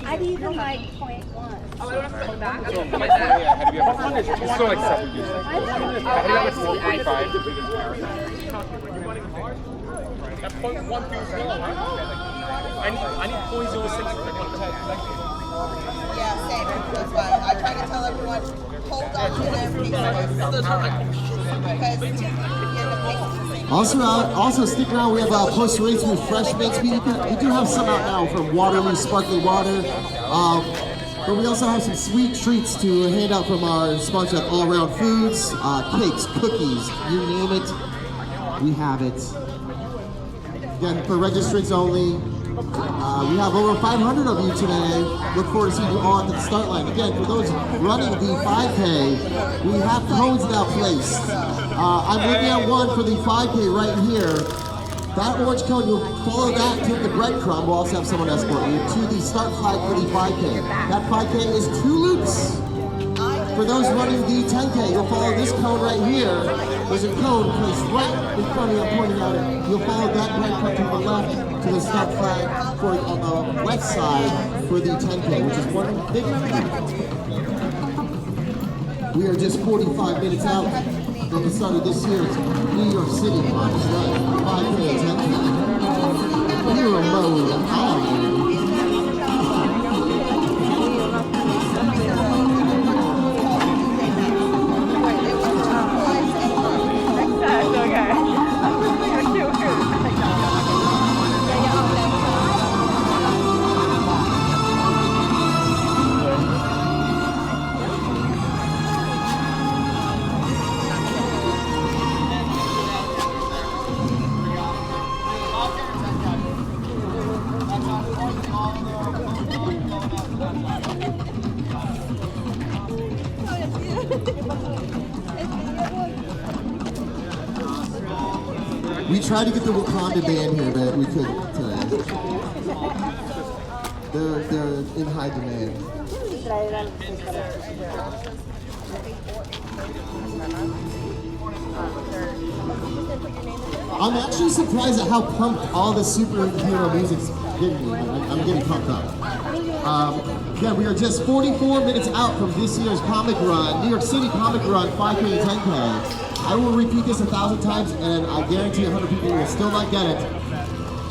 I'd even like 0.1. It's still like 7 years. How do you have a 4.5? That 0.1 feels low, huh? I need 0.06 for the contact. Yeah, same. That's why I try to tell everyone, hold on to their Also stick around. We have post-race refreshments. We do have some out now from Waterloo Sparkling Water. But we also have some sweet treats to hand out from our sponsor at All Around Foods. Cakes, cookies, you name it, we have it. Again, for registrants only. We have over 500 of you today. Look forward to seeing you all at the start line. Again, for those running the 5K, we have cones now placed. I'm looking at one for the 5K right here. That orange cone, you'll follow that, take the breadcrumb. We'll also have someone escort you to the start flag for the 5K. That 5K is 2 loops. For those running the 10K, you'll follow this cone right here. There's a cone placed right in front of you, I'm pointing at it. You'll follow that breadcrumb to the left to the start flag on the west side for the 10K, which is one big loop. We are just 45 minutes out from the start of this year's New York City Carousel 5K 10K. Hero mode on. We tried to get the Wakanda band here, but we couldn't today. They're in high demand. I'm actually surprised at how pumped all the superhero music's getting me. I'm getting pumped up. Yeah, we are just 44 minutes out from this year's comic run, New York City Comic Run 5K and 10K. I will repeat this 1,000 times, and I guarantee 100 people will still not get it.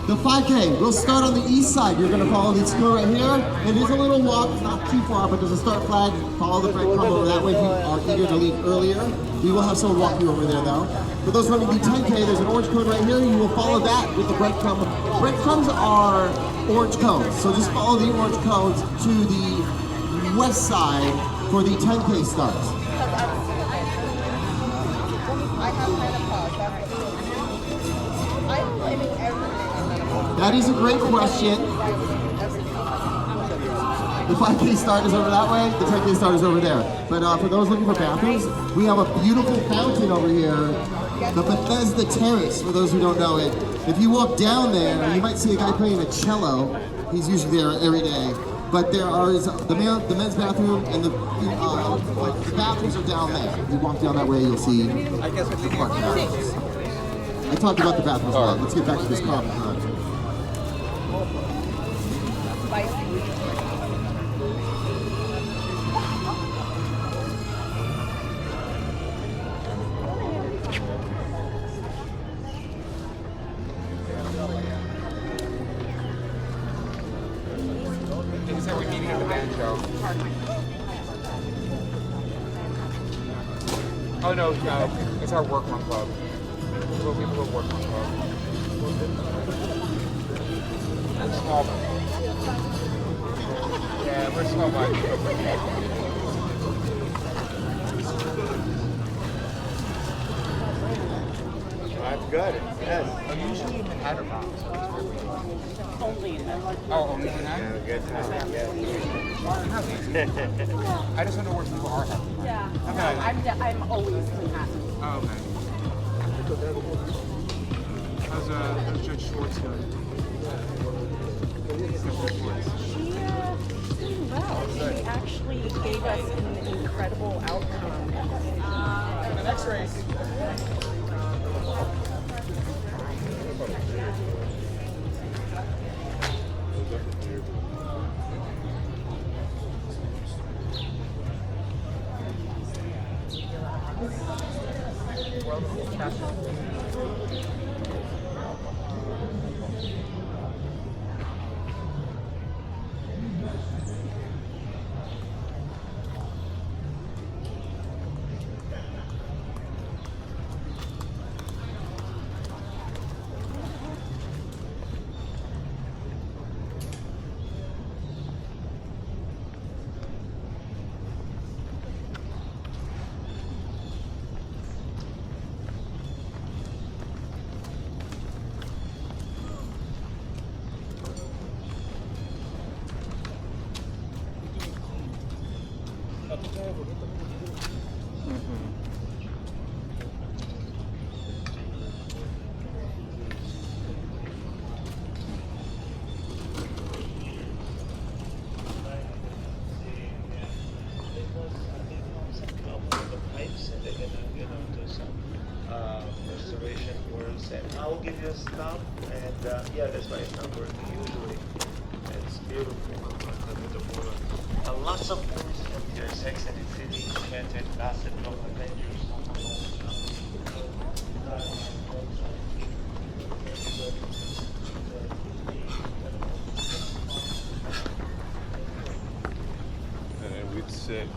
The 5K, we'll start on the east side. You're gonna follow this square right here. It is a little walk, it's not too far, but there's a start flag. Follow the breadcrumb over that way if you are eager to leave earlier. We will have someone walk you over there though. For those running the 10K, there's an orange cone right here. You will follow that with the breadcrumb. Breadcrumbs are orange cones, so just follow the orange cones to the west side for the 10K start. That is a great question. The 5K start is over that way, the 10K start is over there. But for those looking for bathrooms, we have a beautiful fountain over here, the Bethesda Terrace, for those who don't know it. If you walk down there, you might see a guy playing a cello. He's usually there every day. But there is the men's bathroom and the bathrooms are down there. If you walk down that way, you'll see the parking lot. I talked about the bathrooms a lot. Let's get back to this comic run. Is that we're meeting at the Bandshell? Oh no, it's our workman club. We have a little workman club. We're small. Yeah, we're small bunch. That's good. Yes. I'm usually in the header box. Only in that. Oh, only in that? Good time. I just don't know where people are. Yeah. Okay. I'm always in Manhattan. Oh, okay. How's Judge Schwartz doing? She doing well. She actually gave us an incredible outcome. The next race. Restoration works, and I'll give you a stop. And yeah, that's why it's not working usually. It's beautiful. Lots of movies here, Sex and the City, Enchanted, Gossip, No Avengers. And we'd sit